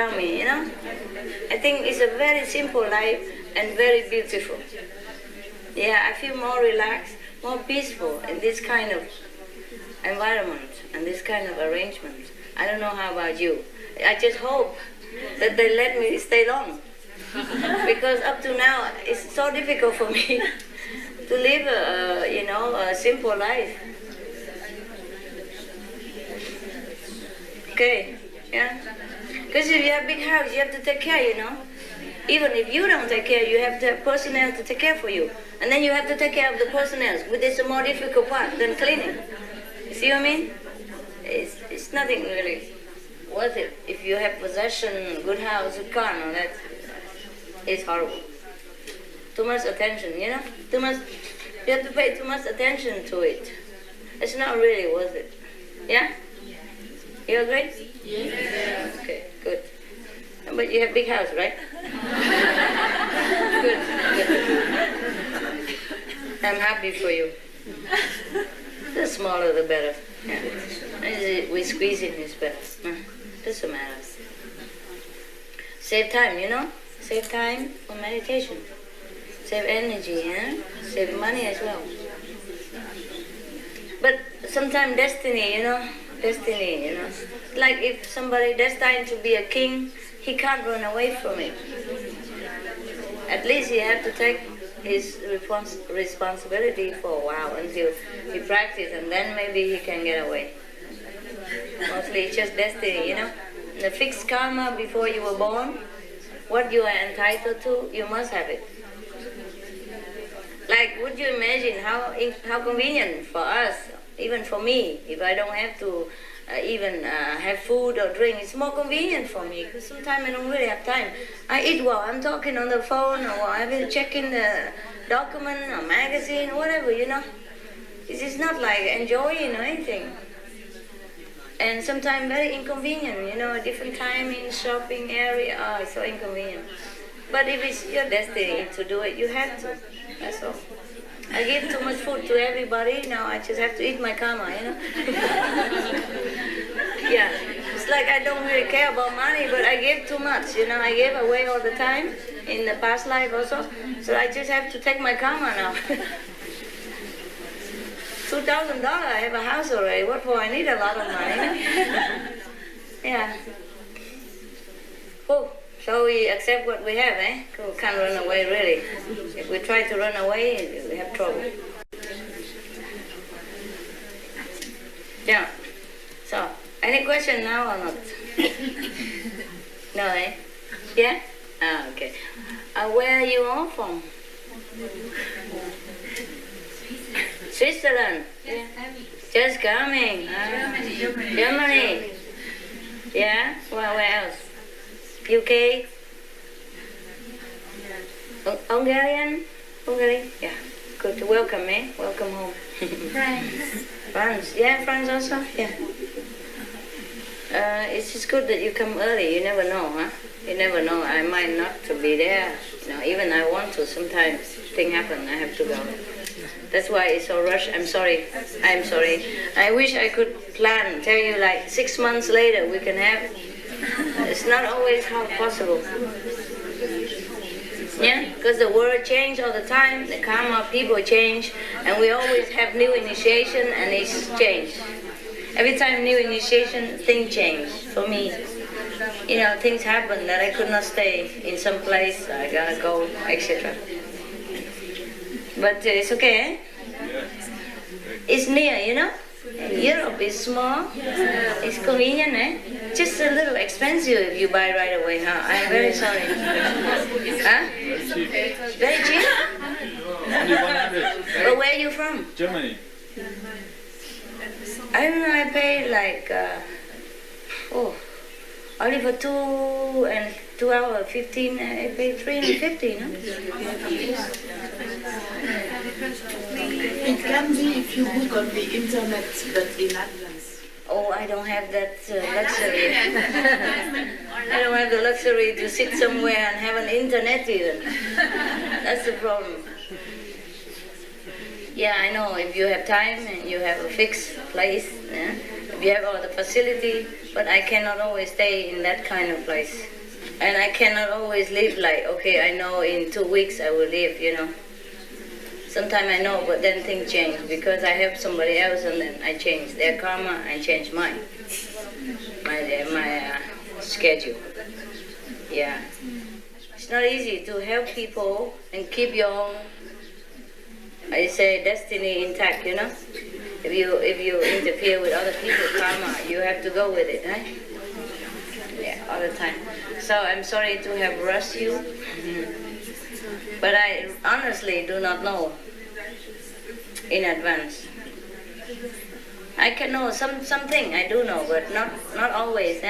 around me, you know. I think it's a very simple life and very beautiful. Yeah, I feel more relaxed, more peaceful in this kind of environment and this kind of arrangement. I don't know how about you. I just hope that they let me stay long. Because up to now, it's so difficult for me to live a simple life. Okay, yeah? Because if you have a big house, you have to take care, you know. Even if you don't take care, you have to have personnel to take care for you. And then you have to take care of the personnel, which is a more difficult part than cleaning. You see what I mean? It's nothing really worth it. If you have possession, good house, good car, no, that is horrible. Too much attention, you know? You have to pay too much attention to it. It's not really worth it. Yeah? You agree? Yes. Okay, good. But you have a big house, right? Good. I'm happy for you. The smaller the better. Yeah. We squeeze in is better. Doesn't matter. Save time, you know? Save time for meditation. Save energy, yeah? Save money as well. But sometimes destiny, you know? Like if somebody destined to be a king, he can't run away from it. At least he has to take his responsibility for a while until he practices, and then maybe he can get away. Mostly it's just destiny, you know. The fixed karma before you were born, what you are entitled to, you must have it. Like, would you imagine how convenient for us, even for me, if I don't have to even have food or drink, it's more convenient for me, because sometimes I don't really have time. I eat while I'm talking on the phone, or while I'm checking the document or magazine or whatever, you know. It's not like enjoying or anything. And sometimes very inconvenient, you know, a different timing, shopping area, it's so inconvenient. But if it's your destiny to do it, you have to, that's all. I give too much food to everybody, now I just have to eat my karma, you know. Yeah, it's like I don't really care about money, but I give too much, you know. I gave away all the time in the past life also, so I just have to take my karma now. $2,000, I have a house already. What for? I need a lot of money. Yeah. Oh, so we accept what we have, eh? We can't run away, really. If we try to run away, we have trouble. Yeah. So, any question now or not? No, eh? Yeah? Ah, okay. Where are you all from? Switzerland? Yeah. Just coming? Germany? Yeah? Well, where else? UK? Hungarian? Hungary? Yeah. Good. Welcome, eh? Welcome home. France? Yeah, France also? Yeah. It's just good that you come early. You never know, huh? You never know. I might not to be there. You know, even I want to. Sometimes things happen. I have to go. That's why it's so rushed. I'm sorry. I wish I could plan, tell you like 6 months later we can have. It's not always how possible. Yeah, because the world changes all the time, the karma, people change, and we always have new initiation and it's changed. Every time new initiation, things change for me. You know, things happen that I could not stay in some place, I gotta go, etc. But it's okay, eh? It's near, you know? Europe is small, it's convenient, eh? Just a little expensive if you buy right away, huh? I'm very sorry. Huh? Very cheap? Only 100. But where are you from? Germany. I don't know, I paid like, only for 2 hours, 15, I paid 350, no? It can be if you book on the internet, but in advance. Oh, I don't have that luxury. I don't have the luxury to sit somewhere and have an internet even. That's the problem. Yeah, I know, if you have time and you have a fixed place, if you have all the facility, But I cannot always stay in that kind of place. And I cannot always live like, okay, I know in 2 weeks I will leave, you know. Sometimes I know, but then things change because I help somebody else and then I change their karma, I change mine, my schedule. Yeah. It's not easy to help people and keep your own, I say, destiny intact, you know. If you interfere with other people's karma, you have to go with it, right? Yeah, all the time. So I'm sorry to have rushed you, but I honestly do not know in advance. I can know something I do know, but not always,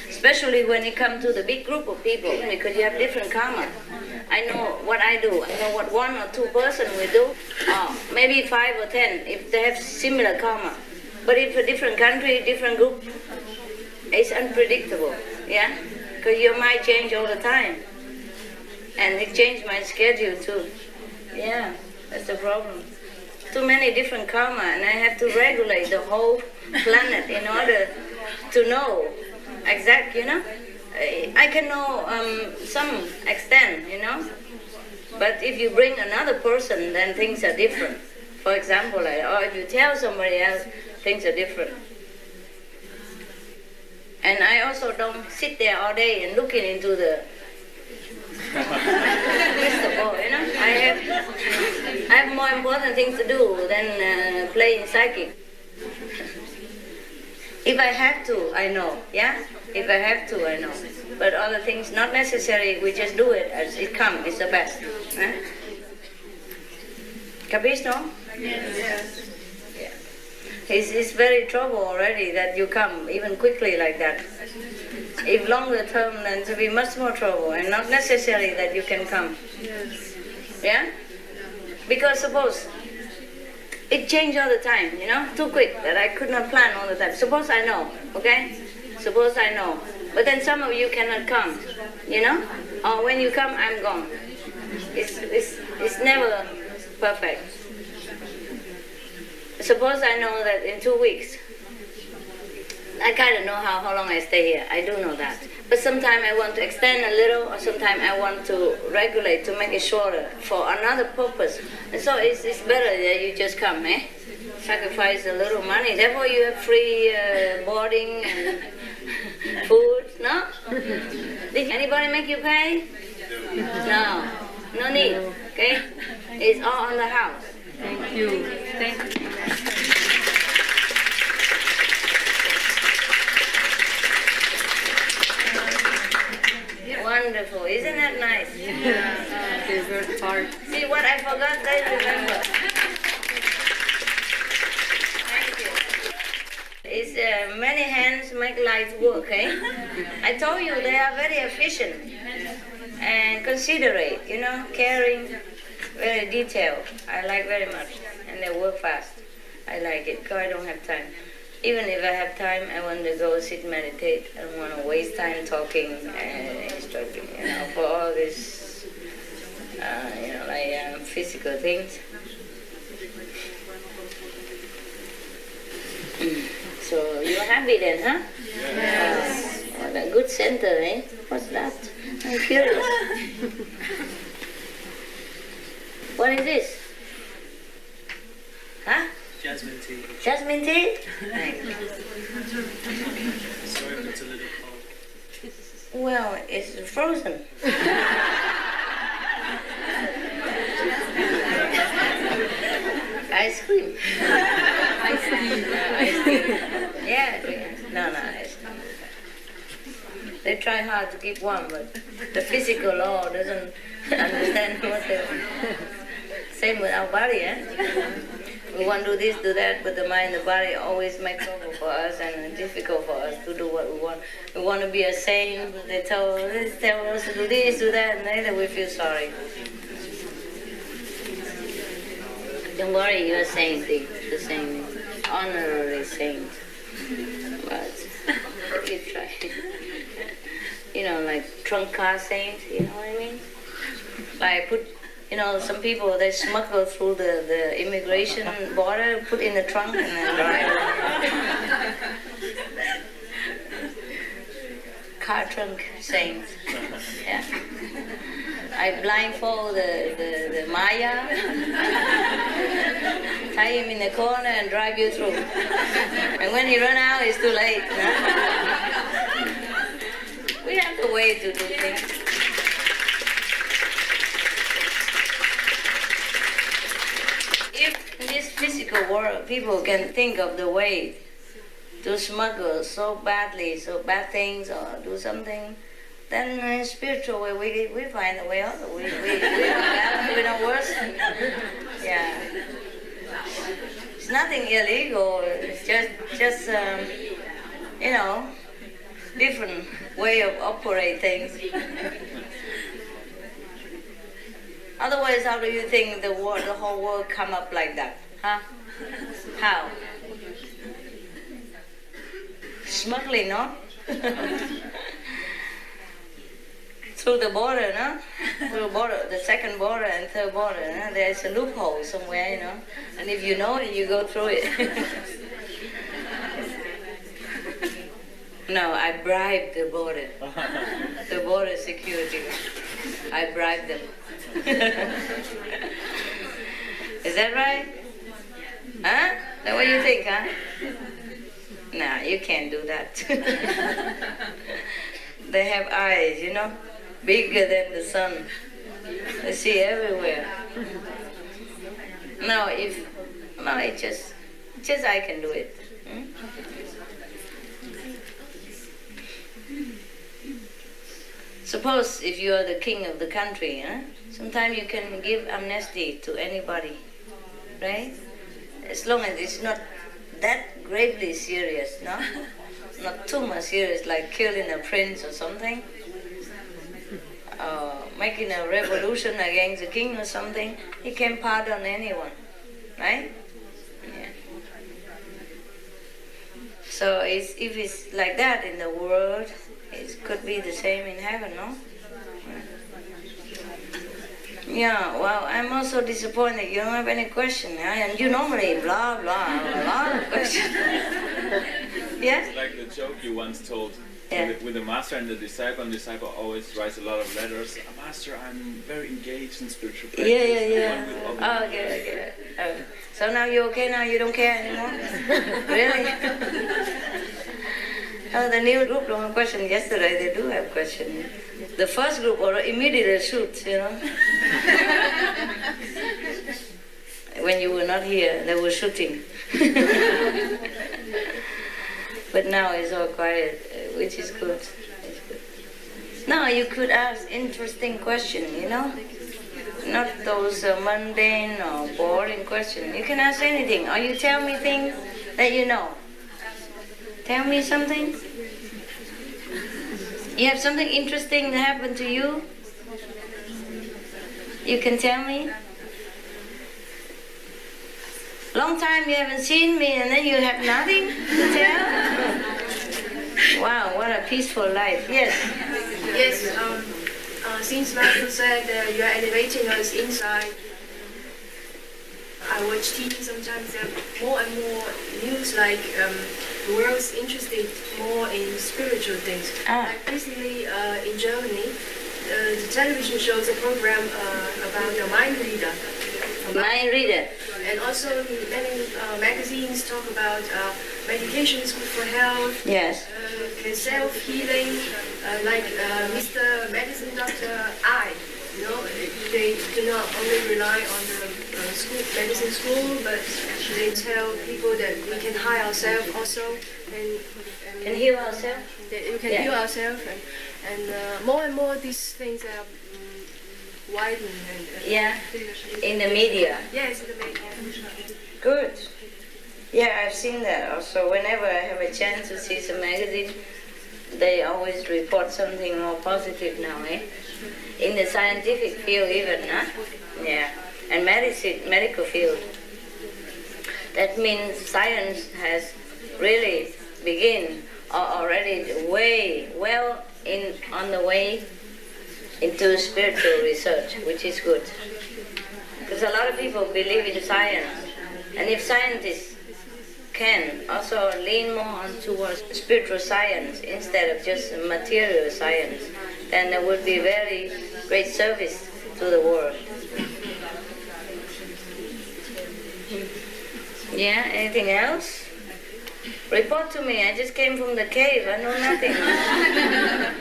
especially when it comes to the big group of people, because you have different karma. I know what I do. I know what 1 or 2 person will do. Maybe 5 or 10 if they have similar karma. But if a different country, different group, it's unpredictable. Yeah, because your mind change all the time, and it changed my schedule too. Yeah, that's the problem. Too many different karma, and I have to regulate the whole planet in order to know exact, you know. I can know some extent, you know, but if you bring another person, then things are different. For example, or if you tell somebody else, things are different. And I also don't sit there all day and looking into the crystal ball, you know. I have more important things to do than playing psychic. If I have to, I know, yeah? If I have to, I know. But other things, not necessary, we just do it as it comes, it's the best. Capiche, no? Yes. Yeah. It's very trouble already that you come even quickly like that. If longer term, then it will be much more trouble, and not necessary that you can come. Yes. Yeah? Because suppose it changes all the time, you know, too quick that I could not plan all the time. Suppose I know, okay? Suppose I know. But then some of you cannot come, you know? Or when you come, I'm gone. It's never perfect. Suppose I know that in 2 weeks, I kind of know how long I stay here. I do know that. But sometimes I want to extend a little, or sometimes I want to regulate to make it shorter for another purpose. And so it's better that you just come, sacrifice a little money. Therefore you have free boarding and food, no? Did anybody make you pay? No. No need, okay? It's all on the house. Thank you. Thank you. Wonderful, isn't that nice? Yeah. They worked hard. See what I forgot, they remember. Thank you. It's many hands make light work, I told you they are very efficient and considerate, you know, caring, very detailed. I like very much, and they work fast. I like it because I don't have time. Even if I have time, I want to go sit meditate. I don't want to waste time talking and instructing, you know, for all this, you know, like physical things. So you're happy then, huh? Yes. What a good center, What's that? I'm curious. What is this? Huh? Jasmine tea. Jasmine tea? Thank you. Sorry if it's a little cold. Well, it's frozen. Ice cream. Ice cream. Ice cream. Yeah, no, ice cream. They try hard to keep warm, but the physical law doesn't understand what they want. Same with our body, We want to do this, do that, but the mind, the body always make trouble for us and difficult for us to do what we want. We want to be a saint, but they tell us to do this, do that, and later we feel sorry. Don't worry, you're a saint, the saint, honorary saint. But you try, you know, like trunk car saint, you know what I mean? Like you know, some people, they smuggle through the immigration border, put in the trunk, and then drive. car trunk saint. Yeah. I blindfold the Maya, tie him in the corner and drive you through. And when he run out, it's too late. No? We have the way to do things. If in this physical world people can think of the way to smuggle so badly, so bad things, or do something, then in spiritual way we find a way out. We're not bad, we're not worse. Yeah. It's nothing illegal. It's just different way of operating things. Otherwise, how do you think the whole world come up like that? Huh? How? Smuggling, no? Through the border, no? Through border, the second border and third border, no? There's a loophole somewhere, and if you know it, you go through it. No, I bribed the border security. I bribed them. Is that right? Huh? Is that what you think, huh? No, you can't do that. They have eyes, bigger than the sun. They see everywhere. No, it's just I can do it. Suppose if you are the king of the country, sometimes you can give amnesty to anybody, right? As long as it's not that gravely serious, no? Not too much serious, like killing a prince or something, making a revolution against the king or something. He can pardon anyone, right? Yeah. So if it's like that in the world, it could be the same in heaven, no? Yeah, well, I'm also disappointed you don't have any question. And you normally blah, blah, a lot of questions. Yeah? It's like the joke you once told Yeah. with the master and the disciple always writes a lot of letters. Master, I'm very engaged in spiritual practice. Yeah. Oh, okay. So now you're okay now? You don't care anymore? Really? Oh, the new group don't have question. Yesterday they do have question. The first group immediately shoot, When you were not here, they were shooting. But now it's all quiet, which is good. It's good. Now you could ask interesting questions, Not those mundane or boring questions. You can ask anything, or you tell me things that you know. Tell me something. You have something interesting that happened to you? You can tell me? Long time you haven't seen me and then you have nothing to tell? Wow, what a peaceful life. Yes. Yes, since Master said you are elevating us inside, I watch TV sometimes. There are more and more news like the world's interested more in spiritual things. Like recently in Germany, the television shows a program about a mind reader. Mind reader. And also many magazines talk about medications for health. Yes. Self-healing, like Mr. Medicine Dr. I. They do not only rely on the medicine school, but they tell people that we can heal ourselves also. And Can heal ourselves? we can heal ourselves. And more and more these things are widening. In the media. Yes, in the media. Good. Yeah, I've seen that also. Whenever I have a chance to see some magazine, they always report something more positive now, In the scientific field even, Yeah. And medical field. That means science has really begun already on the way into spiritual research, which is good. Because a lot of people believe in science. And if scientists can also lean more on towards spiritual science instead of just material science, then there would be very great service to the world. Yeah, anything else? Report to me. I just came from the cave. I know nothing.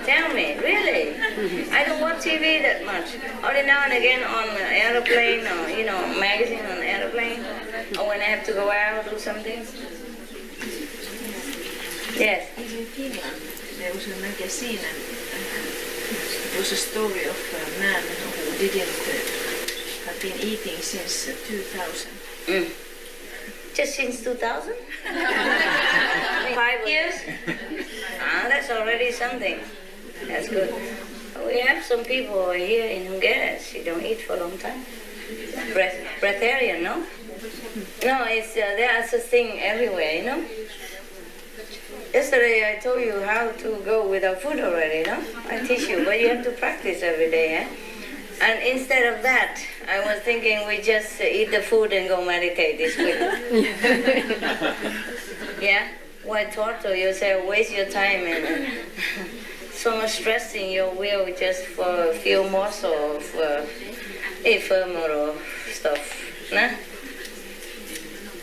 Tell me, really. I don't watch TV that much. Only now and again on an airplane or, magazine on an airplane. Or when I have to go out or do something. Yes. In Finland, there was a magazine and it was a story of a man who didn't have been eating since 2000. Just since 2000? 5 years? That's already something. That's good. We have some people here in Hungary, they don't eat for a long time. Breatharian, no? No, it's there is a thing everywhere, Yesterday I told you how to go without food already, I teach you, but you have to practice every day, And instead of that, I was thinking we just eat the food and go meditate this week. Yeah? Why torture yourself, waste your time and so much stress in your will just for a few morsels of ephemeral stuff,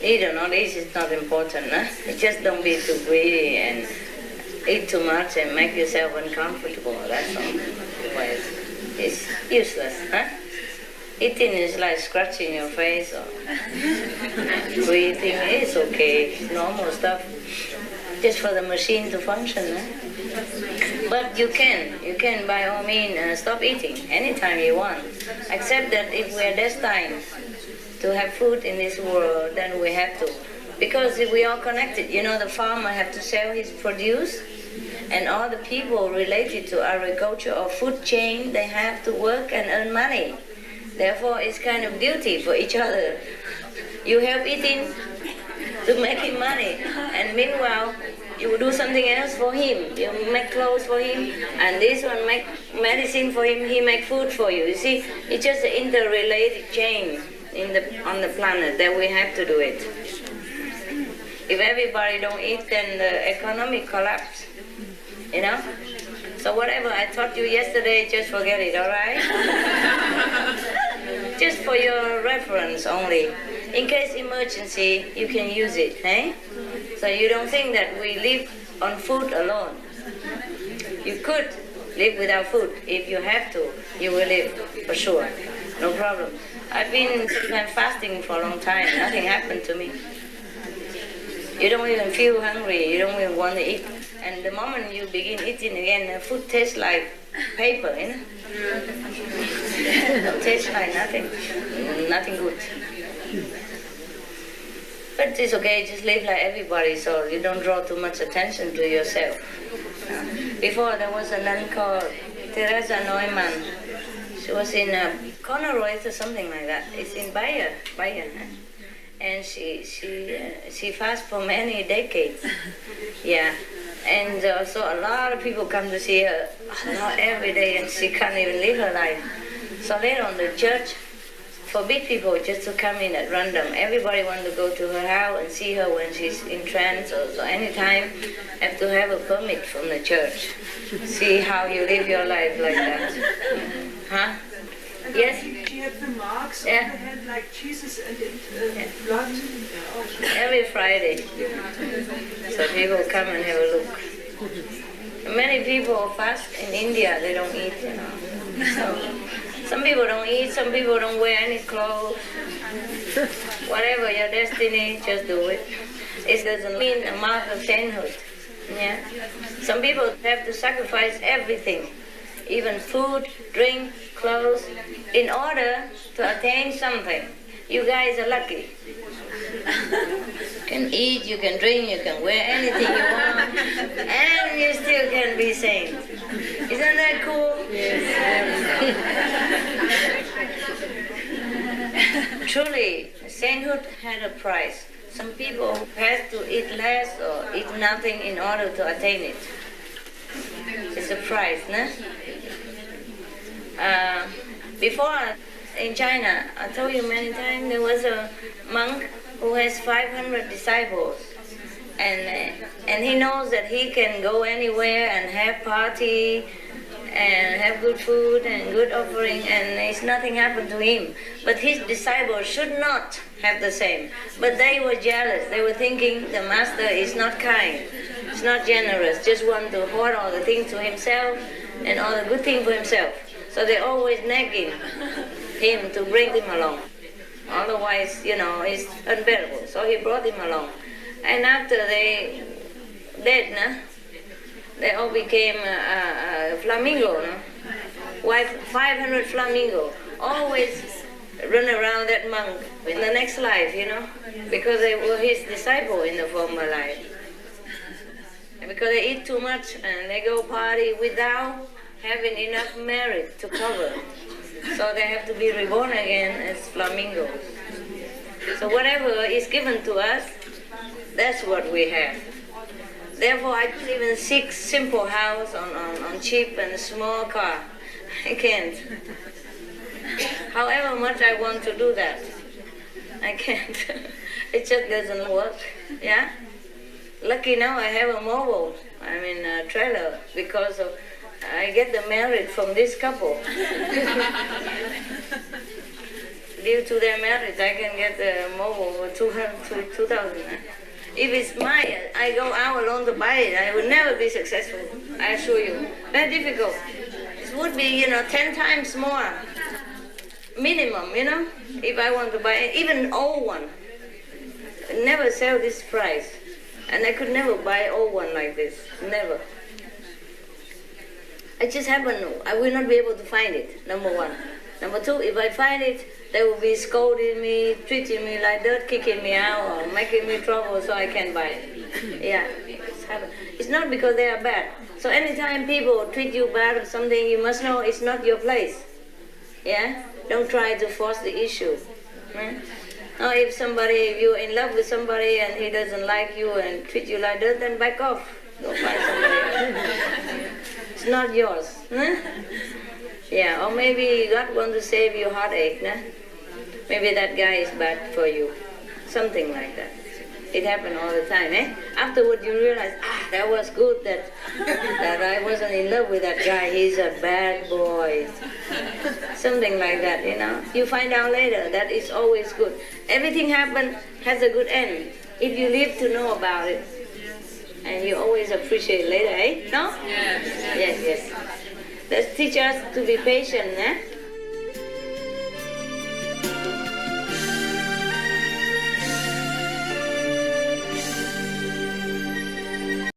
Eat or not eat is not important, Just don't be too greedy and eat too much and make yourself uncomfortable, that's all. Otherwise, it's useless, Eating is like scratching your face or breathing is okay, it's normal stuff. Just for the machine to function, But you can by all means stop eating anytime you want. Except that if we are destined to have food in this world, then we have to. Because we are connected. The farmer have to sell his produce, and all the people related to agriculture or food chain, they have to work and earn money. Therefore, it's kind of duty for each other. You help eating to make him money, and meanwhile, you do something else for him. You make clothes for him, and this one make medicine for him, he make food for you. You see, it's just an interrelated chain on the planet that we have to do it. If everybody don't eat, then the economy collapse, So whatever I taught you yesterday, just forget it, all right? Just for your reference only. In case emergency, you can use it, So you don't think that we live on food alone. You could live without food. If you have to, you will live, for sure. No problem. I've been fasting for a long time. Nothing happened to me. You don't even feel hungry. You don't even want to eat. And the moment you begin eating again, the food tastes like paper, It tastes like nothing. Nothing good. But it's okay, just live like everybody, so you don't draw too much attention to yourself. Before, there was a nun called Teresa Neumann. She was in Conoroy or something like that. It's in Bayern. And she fasted for many decades. Yeah. And so a lot of people come to see her not every day, and she can't even live her life. So later on, the church forbid people just to come in at random. Everybody wants to go to her house and see her when she's in trance, or so anytime have to have a permit from the church. See how you live your life like that. Huh? Yes? She had the marks on Yeah. her head like Jesus and blood. Every Friday. So people come and have a look. Many people fast in India, they don't eat, So some people don't eat, some people don't wear any clothes. Whatever your destiny, just do it. It doesn't mean a mark of sainthood. Yeah. Some people have to sacrifice everything, even food, drink, clothes, in order to attain something. You guys are lucky. You can eat, you can drink, you can wear anything you want, and you still can be sane. Isn't that cool? Yes. Truly, sainthood had a price. Some people have to eat less or eat nothing in order to attain it. It's a price, no? Before, in China, I told you many times, there was a monk who has 500 disciples. and he knows that he can go anywhere and have party and have good food and good offering, and it's nothing happened to him. But his disciples should not have the same. But they were jealous. They were thinking the master is not kind, is not generous, just want to hoard all the things to himself and all the good things for himself. So they always nagging him to bring him along. Otherwise, it's unbearable. So he brought him along. And after they dead, they all became flamingo. 500 flamingo. Always run around that monk in the next life, because they were his disciple in the former life. And because they eat too much and they go party without having enough merit to cover. So they have to be reborn again as flamingos. So whatever is given to us, that's what we have. Therefore, I couldn't even seek simple house on cheap and small car. I can't. However much I want to do that, I can't. It just doesn't work. Yeah. Lucky now I have a mobile. A trailer because I get the merit from this couple. Due to their marriage, I can get the mobile for 2,000. If it's mine, I go out alone to buy it, I would never be successful, I assure you. Very difficult. It would be, 10 times more minimum, if I want to buy it, even old one. Never sell this price. And I could never buy old one like this, never. It just happened, I will not be able to find it, number one. Number two, if I find it, they will be scolding me, treating me like dirt, kicking me out, or making me trouble so I can't buy it. Yeah, it's happened. It's not because they are bad. So anytime people treat you bad or something, you must know it's not your place. Yeah? Don't try to force the issue. Or if you're in love with somebody and he doesn't like you and treat you like dirt, then back off. Go find somebody else. It's not yours. Yeah, or maybe God wants to save your heartache. Maybe that guy is bad for you. Something like that. It happened all the time. Afterward you realize, that was good that I wasn't in love with that guy. He's a bad boy. Something like that, You find out later that it's always good. Everything has a good end if you live to know about it. And you always appreciate later, No? Yes. Yes. Let's teach us to be patient,